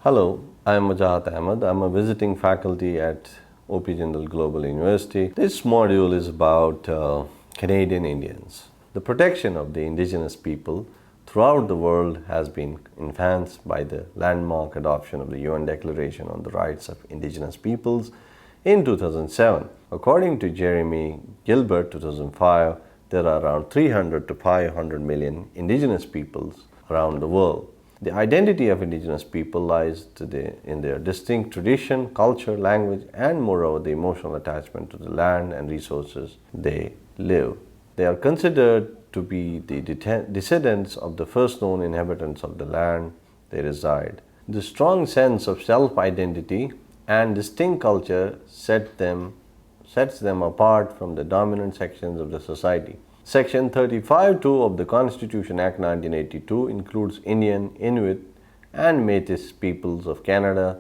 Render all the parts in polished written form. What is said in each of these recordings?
Hello, I am Majahat Ahmed. I am a visiting faculty at OP Jindal Global University. This module is about Canadian Indians. The protection of the indigenous people throughout the world has been enhanced by the landmark adoption of the UN Declaration on the Rights of Indigenous Peoples in 2007. According to Jeremy Gilbert, 2005, there are around 300 to 500 million indigenous peoples around the world. The identity of indigenous people lies in their distinct tradition, culture, language, and moreover the emotional attachment to the land and resources they live. They are considered to be the descendants of the first known inhabitants of the land they reside. The strong sense of self-identity and distinct culture sets them apart from the dominant sections of the society. Section 35(2) of the Constitution Act 1982 includes Indian, Inuit, and Métis peoples of Canada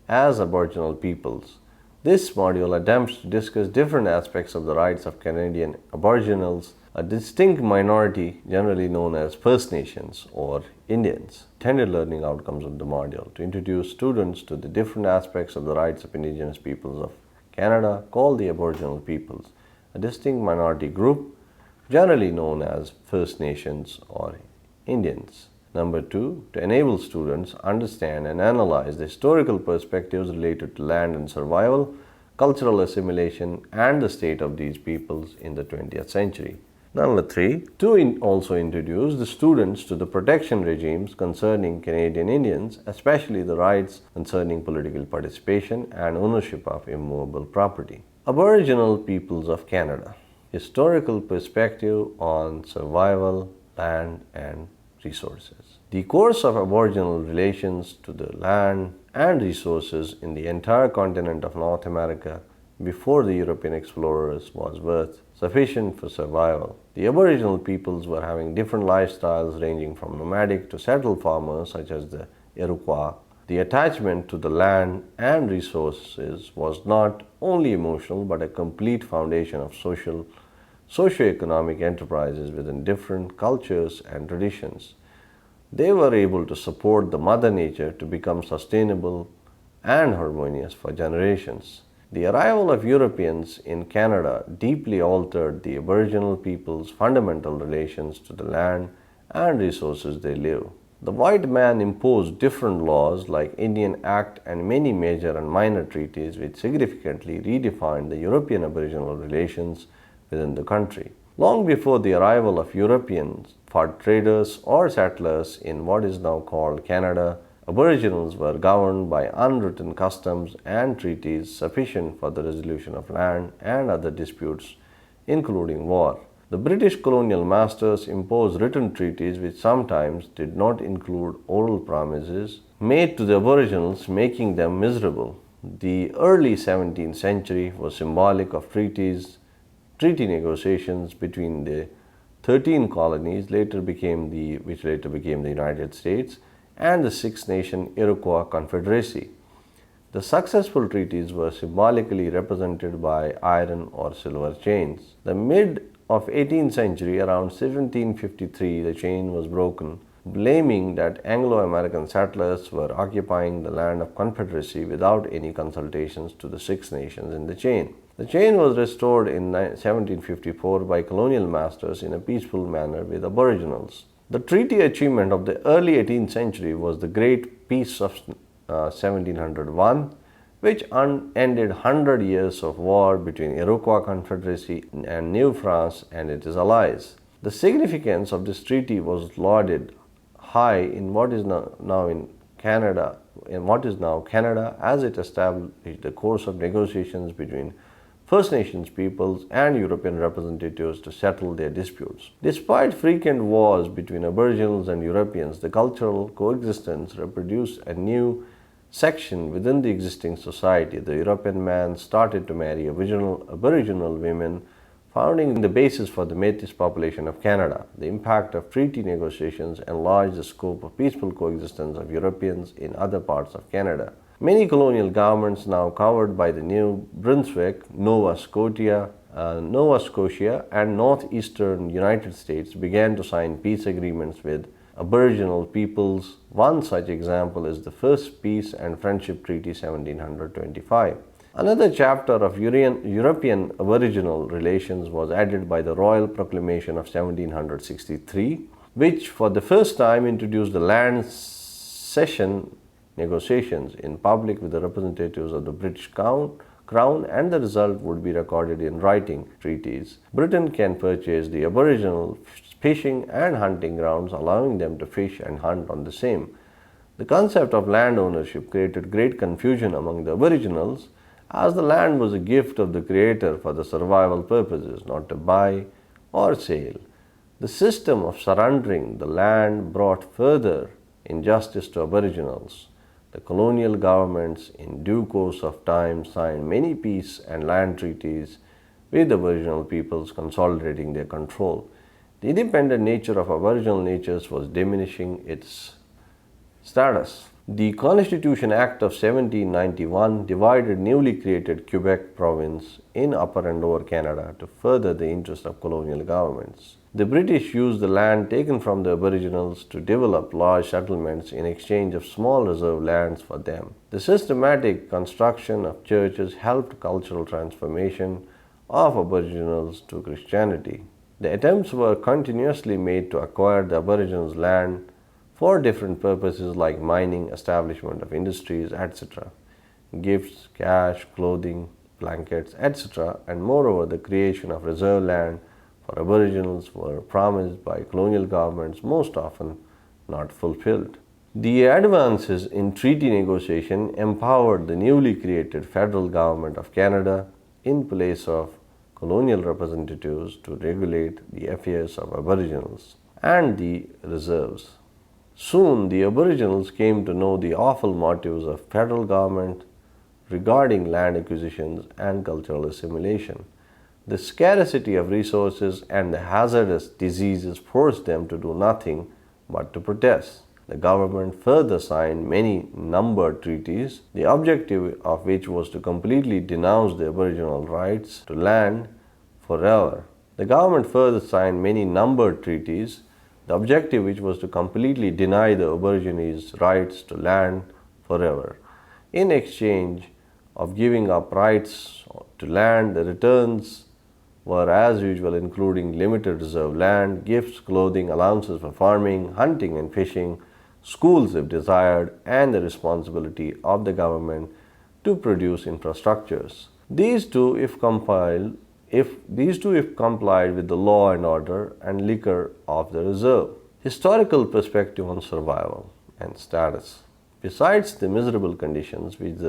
as Aboriginal peoples. This module attempts to discuss different aspects of the rights of Canadian Aboriginals, a distinct minority generally known as First Nations or Indians. Intended learning outcomes of the module to introduce students to the different aspects of the rights of Indigenous peoples of Canada called the Aboriginal peoples, a distinct minority group generally known as First Nations or Indians. Number 2, to enable students understand and analyze the historical perspectives related to land and survival, cultural assimilation, and the state of these peoples in the 20th century. Number 3, to also introduce the students to the protection regimes concerning Canadian Indians, especially the rights concerning political participation and ownership of immovable property. Aboriginal peoples of Canada. Historical perspective on survival, land, and resources. The course of Aboriginal relations to the land and resources in the entire continent of North America before the European explorers was sufficient for survival. The Aboriginal peoples were having different lifestyles ranging from nomadic to settled farmers such as the Iroquois. The attachment to the land and resources was not only emotional but a complete foundation of socio-economic enterprises within different cultures and traditions. They were able to support the Mother Nature to become sustainable and harmonious for generations. The arrival of Europeans in Canada deeply altered the Aboriginal people's fundamental relations to the land and resources they live. The white man imposed different laws like Indian Act and many major and minor treaties which significantly redefined the European Aboriginal relations within the country. Long before the arrival of Europeans, for traders or settlers in what is now called Canada, Aboriginals were governed by unwritten customs and treaties sufficient for the resolution of land and other disputes, including war. The British colonial masters imposed written treaties which sometimes did not include oral promises made to the Aboriginals, making them miserable. The early 17th century was symbolic of treaty negotiations between the 13 colonies which later became the United States and the Six Nation Iroquois Confederacy. The successful treaties were symbolically represented by iron or silver chains. The mid of 18th century, around 1753, the chain was broken, blaming that Anglo-American settlers were occupying the land of Confederacy without any consultations to the Six Nations in the chain. The chain was restored in 1754 by colonial masters in a peaceful manner with Aboriginals. The treaty achievement of the early 18th century was the Great Peace of 1701, which ended 100 years of war between Iroquois Confederacy and New France and its allies. The significance of this treaty was lauded high in what is now Canada, as it established the course of negotiations between First Nations peoples and European representatives to settle their disputes. Despite frequent wars between Aboriginals and Europeans, the cultural coexistence reproduced a new section within the existing society. The European man started to marry Aboriginal women, founding the basis for the Métis population of Canada. The impact of treaty negotiations enlarged the scope of peaceful coexistence of Europeans in other parts of Canada. Many colonial governments now covered by the New Brunswick, Nova Scotia, and northeastern United States began to sign peace agreements with Aboriginal peoples. One such example is the First Peace and Friendship Treaty 1725. Another chapter of European Aboriginal relations was added by the Royal Proclamation of 1763, which for the first time introduced the land cession negotiations in public with the representatives of the British Crown, and the result would be recorded in writing treaties. Britain can purchase the Aboriginal fishing and hunting grounds, allowing them to fish and hunt on the same. The concept of land ownership created great confusion among the Aboriginals, as the land was a gift of the Creator for the survival purposes, not to buy or sale. The system of surrendering the land brought further injustice to Aboriginals. The colonial governments, in due course of time, signed many peace and land treaties with Aboriginal peoples, consolidating their control. The independent nature of Aboriginal natures was diminishing its status. The Constitution Act of 1791 divided newly created Quebec province in Upper and Lower Canada to further the interests of colonial governments. The British used the land taken from the Aboriginals to develop large settlements in exchange of small reserve lands for them. The systematic construction of churches helped cultural transformation of Aboriginals to Christianity. The attempts were continuously made to acquire the Aboriginals' land for different purposes like mining, establishment of industries, etc. Gifts, cash, clothing, blankets, etc. and moreover the creation of reserve land for Aboriginals were promised by colonial governments, most often not fulfilled. The advances in treaty negotiation empowered the newly created federal government of Canada in place of colonial representatives to regulate the affairs of Aboriginals and the reserves. Soon the Aboriginals came to know the awful motives of federal government regarding land acquisitions and cultural assimilation. The scarcity of resources and the hazardous diseases forced them to do nothing but to protest. The government further signed many numbered treaties, the objective of which was to completely denounce the Aboriginal rights to land forever. The government further signed many numbered treaties, the objective which was to completely deny the Aborigines' rights to land forever. In exchange of giving up rights to land, the returns were as usual, including limited reserve land, gifts, clothing, allowances for farming, hunting and fishing, schools if desired, and the responsibility of the government to produce infrastructures. These two, if complied with the law and order and liquor of the reserve. Historical perspective on survival and status. Besides the miserable conditions which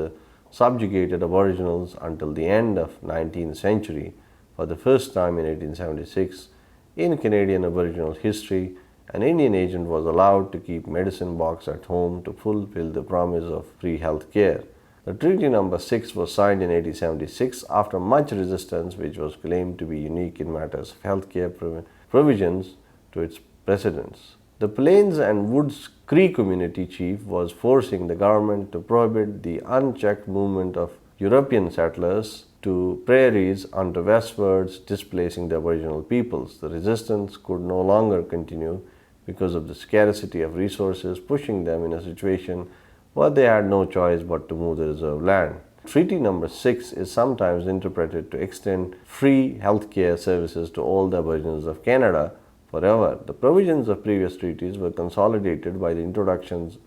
subjugated Aboriginals until the end of 19th century, for the first time in 1876, in Canadian Aboriginal history, an Indian agent was allowed to keep medicine box at home to fulfill the promise of free health care. The Treaty Number 6 was signed in 1876 after much resistance, which was claimed to be unique in matters of health care provisions to its precedents. The Plains and Woods Cree community chief was forcing the government to prohibit the unchecked movement of European settlers to prairies unto westwards, displacing the Aboriginal peoples. The resistance could no longer continue because of the scarcity of resources, pushing them in a situation where they had no choice but to move the reserve land. Treaty Number 6 is sometimes interpreted to extend free health care services to all the Aborigines of Canada forever. The provisions of previous treaties were consolidated by the introductions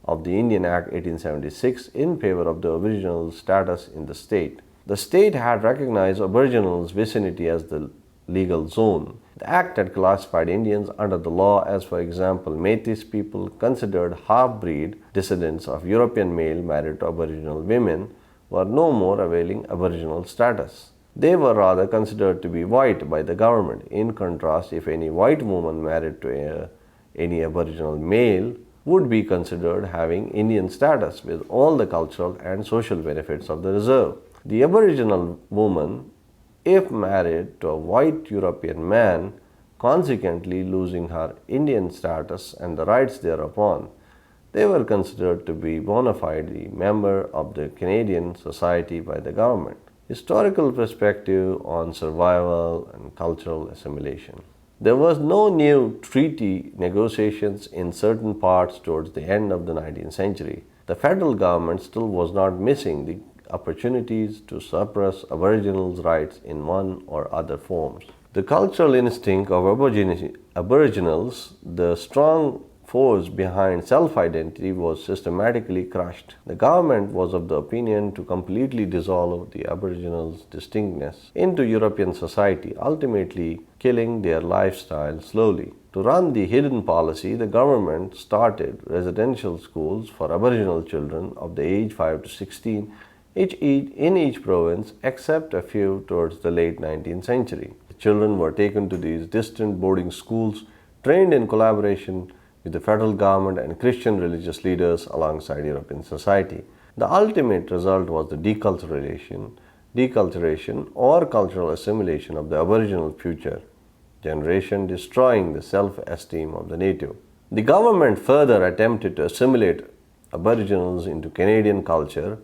of the Indian Act 1876 in favor of the Aboriginal status in the state. The state had recognized Aboriginals' vicinity as the legal zone. The Act had classified Indians under the law as, for example, Métis people, considered half-breed descendants of European male married to Aboriginal women, were no more availing Aboriginal status. They were rather considered to be white by the government. In contrast, if any white woman married to any Aboriginal male would be considered having Indian status with all the cultural and social benefits of the reserve. The Aboriginal woman, if married to a white European man, consequently losing her Indian status and the rights thereupon, they were considered to be bona fide member of the Canadian society by the government. Historical perspective on survival and cultural assimilation. There was no new treaty negotiations in certain parts towards the end of the 19th century. The federal government still was not missing the opportunities to suppress Aboriginals' rights in one or other forms. The cultural instinct of Aboriginals, the strong force behind self-identity, was systematically crushed. The government was of the opinion to completely dissolve the Aboriginals' distinctness into European society, ultimately killing their lifestyle slowly. To run the hidden policy, the government started residential schools for Aboriginal children of the age 5 to 16 in each province, except a few towards the late 19th century. The children were taken to these distant boarding schools, trained in collaboration with the federal government and Christian religious leaders alongside European society. The ultimate result was the deculturation or cultural assimilation of the Aboriginal future generation, destroying the self-esteem of the native. The government further attempted to assimilate Aboriginals into Canadian culture,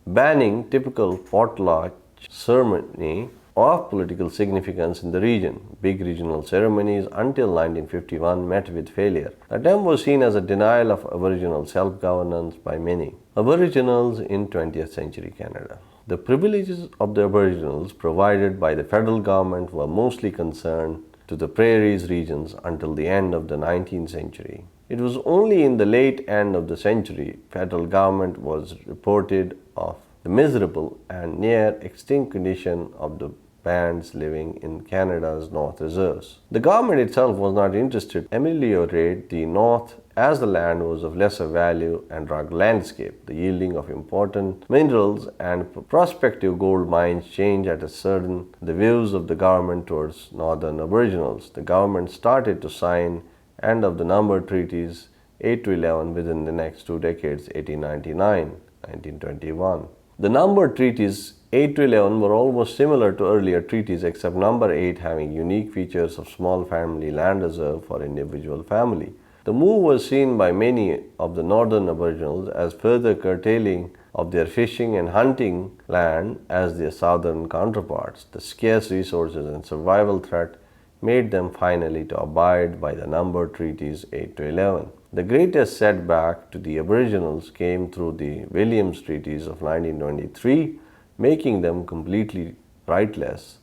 banning typical potlatch ceremony of political significance in the region. Big regional ceremonies until 1951 met with failure. The attempt was seen as a denial of Aboriginal self-governance by many. Aboriginals in 20th century Canada. The privileges of the Aboriginals provided by the federal government were mostly concerned to the prairies regions until the end of the 19th century. It was only in the late end of the century federal government was reported of the miserable and near extinct condition of the bands living in Canada's North Reserves. The government itself was not interested to ameliorate the North as the land was of lesser value and rugged landscape. The yielding of important minerals and prospective gold mines changed at a sudden the views of the government towards Northern Aboriginals. The government started to sign end of the number treaties 8 to 11 within the next 2 decades, 1899, 1921. The number treaties 8 to 11 were almost similar to earlier treaties, except number 8 having unique features of small family land reserve for individual family. The move was seen by many of the northern Aboriginals as further curtailing of their fishing and hunting land as their southern counterparts. The scarce resources and survival threat made them finally to abide by the number treaties 8 to 11. The greatest setback to the Aboriginals came through the Williams Treaties of 1923, making them completely rightless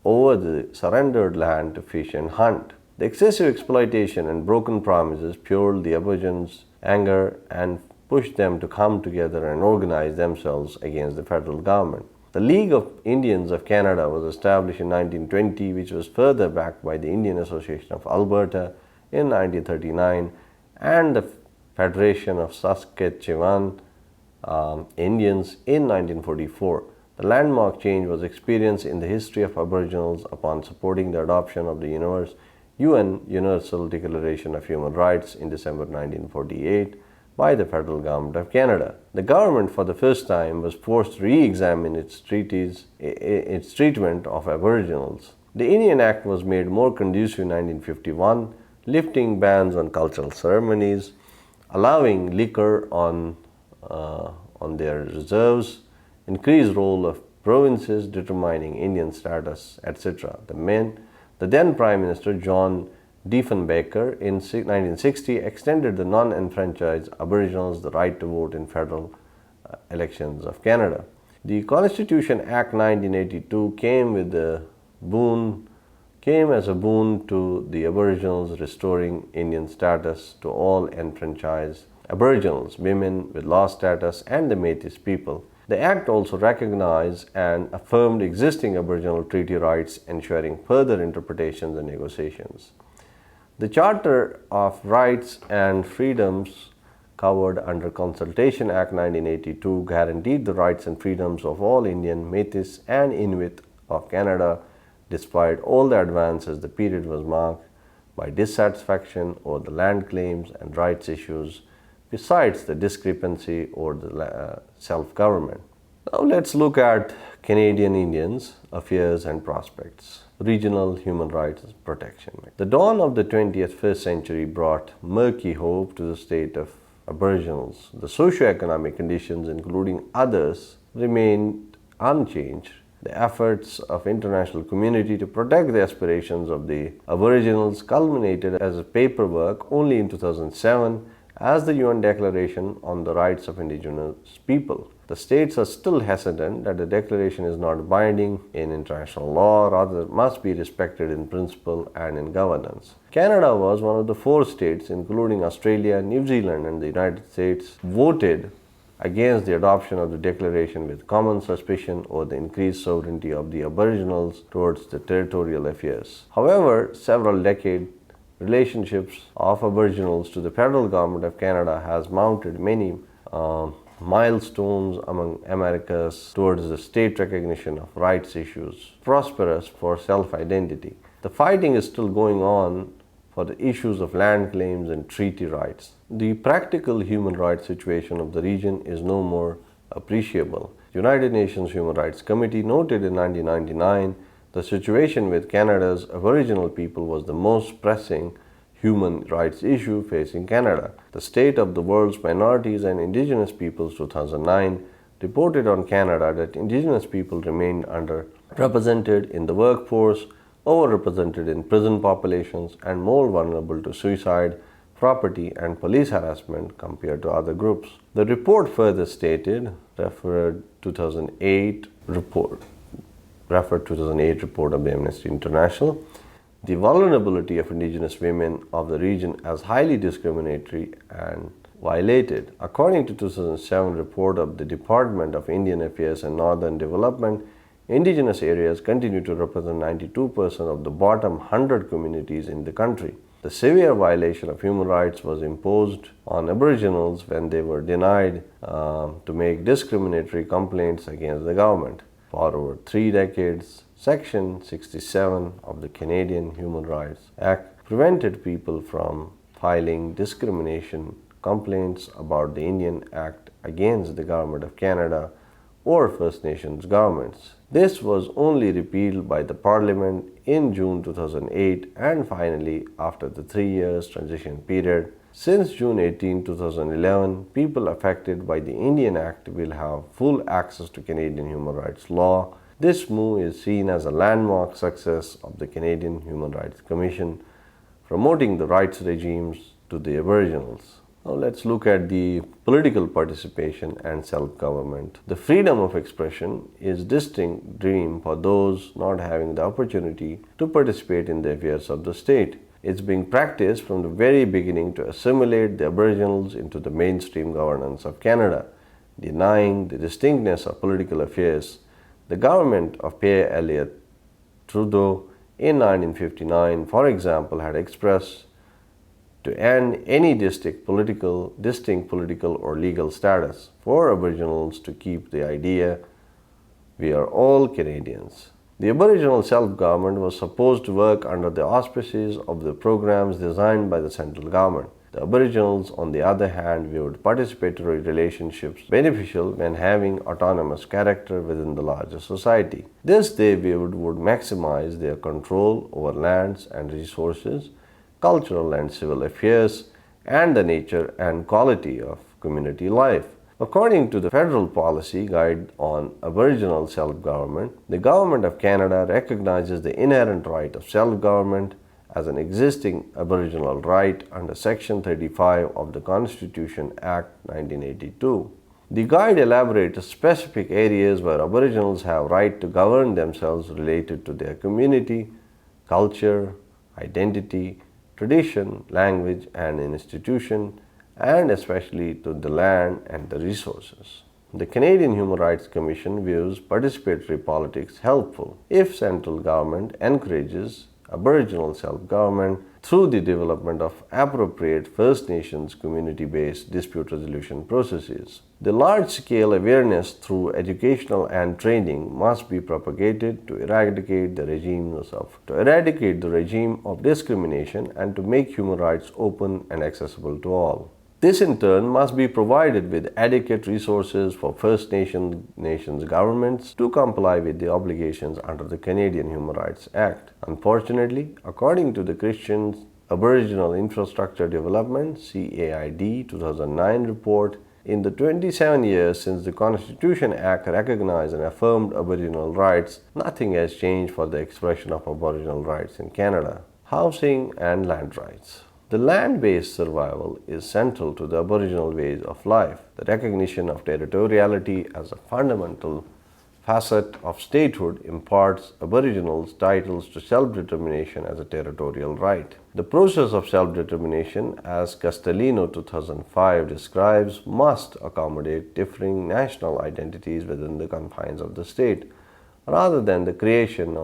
over the surrendered land to fish and hunt. The excessive exploitation and broken promises fueled the Aborigines' anger and pushed them to come together and organize themselves against the federal government. The League of Indians of Canada was established in 1920, which was further backed by the Indian Association of Alberta in 1939 and the Federation of Saskatchewan Indians in 1944. The landmark change was experienced in the history of Aboriginals upon supporting the adoption of the UN Universal Declaration of Human Rights in December 1948 by the federal government of Canada. The government for the first time was forced to re-examine its treatment of Aboriginals. The Indian Act was made more conducive in 1951, lifting bans on cultural ceremonies, allowing liquor on their reserves, increased role of provinces determining Indian status, etc. The then Prime Minister John Diefenbaker in 1960 extended the non-enfranchised Aboriginals the right to vote in federal elections of Canada. The Constitution Act 1982 came as a boon to the Aboriginals, restoring Indian status to all enfranchised Aboriginals, women with law status, and the Métis people. The Act also recognized and affirmed existing Aboriginal treaty rights, ensuring further interpretations and negotiations. The Charter of Rights and Freedoms covered under Consultation Act 1982 guaranteed the rights and freedoms of all Indian, Métis, and Inuit of Canada. Despite all the advances, the period was marked by dissatisfaction over the land claims and rights issues, besides the discrepancy over the self-government. Now let's look at Canadian Indians, affairs and prospects. Regional human rights protection. The dawn of the 21st century brought murky hope to the state of Aboriginals. The socio-economic conditions, including others, remained unchanged. The efforts of international community to protect the aspirations of the Aboriginals culminated as a paperwork only in 2007 as the UN Declaration on the Rights of Indigenous People. The states are still hesitant that the declaration is not binding in international law, rather it must be respected in principle and in governance. Canada was one of the 4 states, including Australia, New Zealand and the United States, voted against the adoption of the declaration with common suspicion over the increased sovereignty of the Aboriginals towards the territorial affairs. However, several decades relationships of Aboriginals to the federal government of Canada has mounted many milestones among Americas towards the state recognition of rights issues, prosperous for self-identity. The fighting is still going on for the issues of land claims and treaty rights. The practical human rights situation of the region is no more appreciable. United Nations Human Rights Committee noted in 1999 the situation with Canada's Aboriginal people was the most pressing human rights issue facing Canada. The State of the World's Minorities and Indigenous Peoples 2009 reported on Canada that Indigenous people remained underrepresented in the workforce, overrepresented in prison populations, and more vulnerable to suicide, property, and police harassment compared to other groups. The report further stated, referred 2008 report of the Amnesty International, the vulnerability of Indigenous women of the region as highly discriminatory and violated. According to 2007 report of the Department of Indian Affairs and Northern Development, Indigenous areas continue to represent 92% of the bottom 100 communities in the country. The severe violation of human rights was imposed on Aboriginals when they were denied to make discriminatory complaints against the government. For over 3 decades, Section 67 of the Canadian Human Rights Act prevented people from filing discrimination complaints about the Indian Act against the Government of Canada or First Nations governments. This was only repealed by the Parliament in June 2008 and finally after the 3 years transition period. Since June 18, 2011, people affected by the Indian Act will have full access to Canadian human rights law. This move is seen as a landmark success of the Canadian Human Rights Commission, promoting the rights regimes to the Aboriginals. Now let's look at the political participation and self-government. The freedom of expression is a distinct dream for those not having the opportunity to participate in the affairs of the state. It's being practiced from the very beginning to assimilate the Aboriginals into the mainstream governance of Canada, denying the distinctness of political affairs. The government of Pierre Elliott Trudeau in 1959, for example, had expressed to end any distinct political or legal status for Aboriginals to keep the idea, we are all Canadians. The Aboriginal self-government was supposed to work under the auspices of the programs designed by the central government. The Aboriginals, on the other hand, viewed participatory relationships beneficial when having autonomous character within the larger society. This they viewed would maximize their control over lands and resources, cultural and civil affairs, and the nature and quality of community life. According to the Federal Policy Guide on Aboriginal Self-Government, the Government of Canada recognizes the inherent right of self-government as an existing Aboriginal right under Section 35 of the Constitution Act 1982. The guide elaborates specific areas where Aboriginals have right to govern themselves related to their community, culture, identity, tradition, language, and institution, and especially to the land and the resources. The Canadian Human Rights Commission views participatory politics helpful if central government encourages Aboriginal self-government through the development of appropriate First Nations community-based dispute resolution processes. The large-scale awareness through educational and training must be propagated to eradicate the regime of discrimination and to make human rights open and accessible to all. This in turn must be provided with adequate resources for First Nations governments to comply with the obligations under the Canadian Human Rights Act. Unfortunately, according to the Christian Aboriginal Infrastructure Development (CAID) 2009 report, In the 27 years since the Constitution Act recognized and affirmed Aboriginal rights, nothing has changed for the expression of Aboriginal rights in Canada. Housing and land rights. The land-based survival is central to the Aboriginal ways of life. The recognition of territoriality as a fundamental facet of statehood imparts Aboriginals titles to self-determination as a territorial right. The process of self-determination, as Castellino 2005 describes, must accommodate differing national identities within the confines of the state, rather than the creation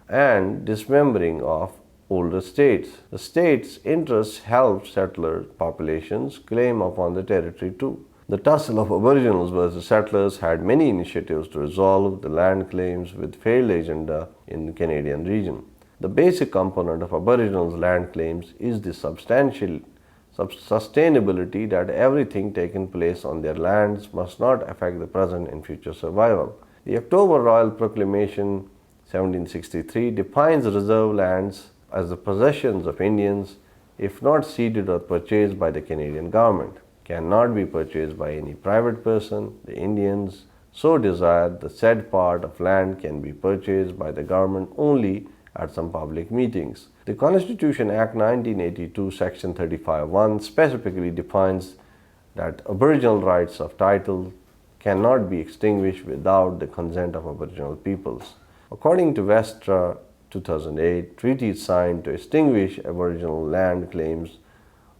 and dismembering of older states. The state's interests help settler populations claim upon the territory too. The tussle of Aboriginals versus settlers had many initiatives to resolve the land claims with failed agenda in the Canadian region. The basic component of Aboriginals' land claims is the sustainability that everything taken place on their lands must not affect the present and future survival. The October Royal Proclamation 1763 defines reserve lands as the possessions of Indians, if not ceded or purchased by the Canadian government, cannot be purchased by any private person. The Indians so desire the said part of land can be purchased by the government only at some public meetings. The Constitution Act 1982 Section 35(1) specifically defines that Aboriginal rights of title cannot be extinguished without the consent of Aboriginal peoples. According to Westra 2008, treaties signed to extinguish Aboriginal land claims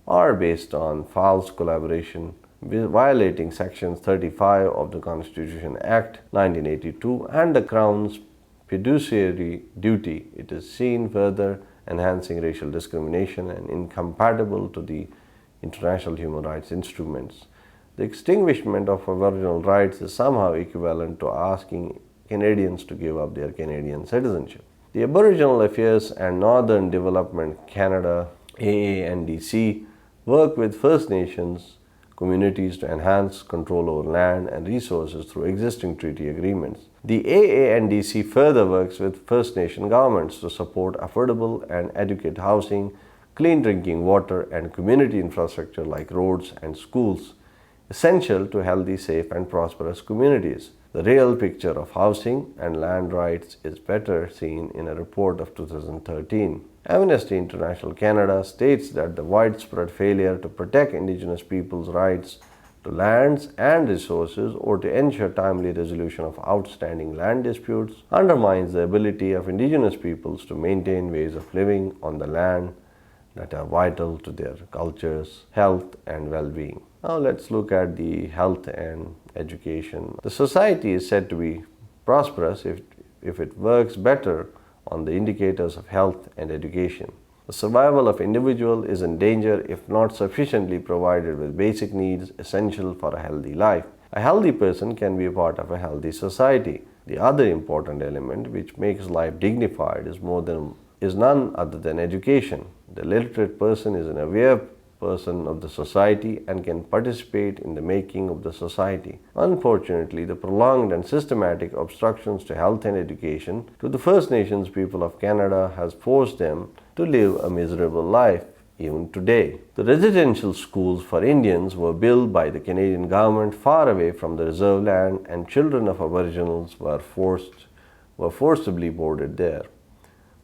are based on false collaboration, violating Sections 35 of the Constitution Act 1982 and the Crown's fiduciary duty. It is seen further enhancing racial discrimination and incompatible to the international human rights instruments. The extinguishment of Aboriginal rights is somehow equivalent to asking Canadians to give up their Canadian citizenship. The Aboriginal Affairs and Northern Development Canada AANDC work with First Nations communities to enhance control over land and resources through existing treaty agreements. The AANDC further works with First Nation governments to support affordable and adequate housing, clean drinking water, and community infrastructure like roads and schools, essential to healthy, safe, and prosperous communities. The real picture of housing and land rights is better seen in a report of 2013. Amnesty International Canada states that the widespread failure to protect Indigenous peoples' rights to lands and resources or to ensure timely resolution of outstanding land disputes undermines the ability of Indigenous peoples to maintain ways of living on the land that are vital to their cultures, health, and well-being. Now let's look at the health and education. The society is said to be prosperous if it works better on the indicators of health and education. The survival of individual is in danger if not sufficiently provided with basic needs essential for a healthy life. A healthy person can be a part of a healthy society. The other important element which makes life dignified is none other than education. The literate person is an aware person of the society and can participate in the making of the society. Unfortunately, the prolonged and systematic obstructions to health and education to the First Nations people of Canada has forced them to live a miserable life even today. The residential schools for Indians were built by the Canadian government far away from the reserve land, and children of Aboriginals were forcibly boarded there.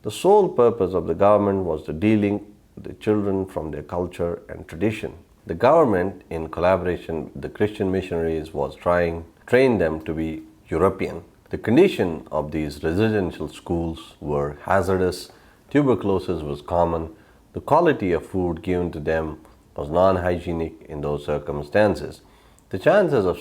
The sole purpose of the government was to dealing the children from their culture and tradition. The government, in collaboration with the Christian missionaries, was train them to be European. The condition of these residential schools were hazardous, tuberculosis was common, the quality of food given to them was non-hygienic in those circumstances. The chances of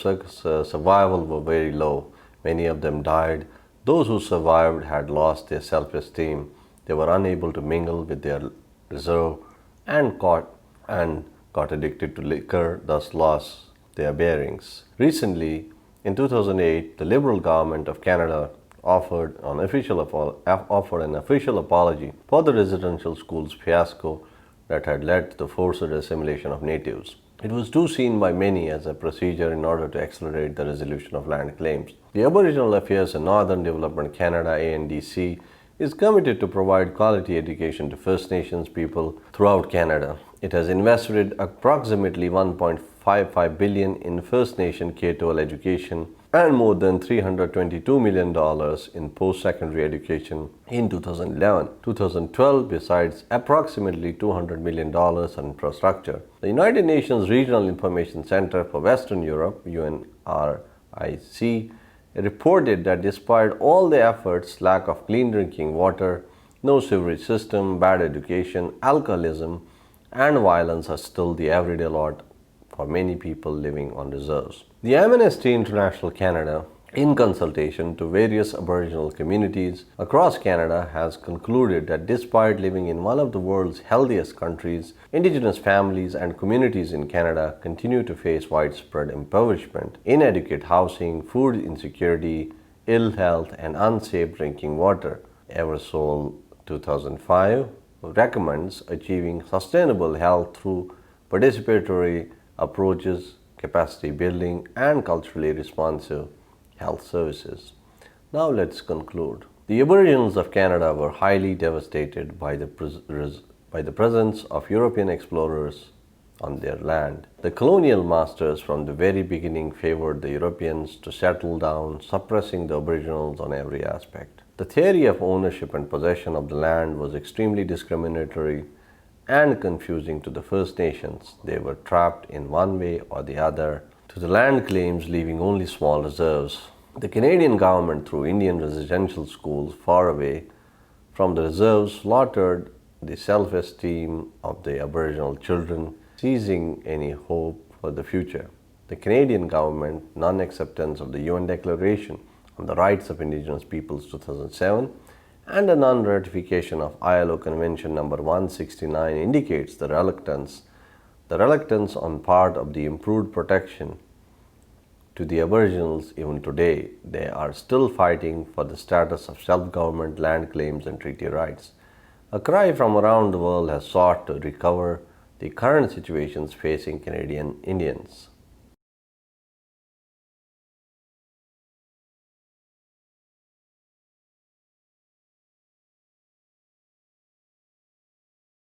survival were very low. Many of them died. Those who survived had lost their self-esteem. They were unable to mingle with their reserve and got addicted to liquor, thus lost their bearings. Recently, in 2008, the Liberal government of Canada offered an official apology for the residential schools fiasco that had led to the forced assimilation of natives. It was too seen by many as a procedure in order to accelerate the resolution of land claims. The Aboriginal Affairs and Northern Development Canada (ANDC) is committed to provide quality education to First Nations people throughout Canada. It has invested approximately $1.5 $1.55 billion in First Nation K-12 education and more than $322 million in post-secondary education in 2011. 2012, besides approximately $200 million on infrastructure. The United Nations Regional Information Center for Western Europe, UNRIC, reported that despite all the efforts, lack of clean drinking water, no sewerage system, bad education, alcoholism, and violence are still the everyday lot for many people living on reserves. The Amnesty International Canada, in consultation to various Aboriginal communities across Canada, has concluded that despite living in one of the world's healthiest countries, Indigenous families and communities in Canada continue to face widespread impoverishment, inadequate housing, food insecurity, ill health, and unsafe drinking water. Eversole 2005 recommends achieving sustainable health through participatory approaches, capacity building, and culturally responsive health services. Now let's conclude. The Aboriginals of Canada were highly devastated by the presence of European explorers on their land. The colonial masters from the very beginning favored the Europeans to settle down, suppressing the Aboriginals on every aspect. The theory of ownership and possession of the land was extremely discriminatory and confusing to the First Nations. They were trapped in one way or the other to the land claims, leaving only small reserves. The Canadian government, through Indian residential schools far away from the reserves, slaughtered the self-esteem of the Aboriginal children, seizing any hope for the future. The Canadian government non-acceptance of the UN Declaration on the Rights of Indigenous Peoples 2007 and a non-ratification of ILO Convention number 169 indicates the reluctance on part of the improved protection to the Aboriginals. Even today, they are still fighting for the status of self-government, land claims, and treaty rights. A cry from around the world has sought to recover the current situations facing Canadian Indians.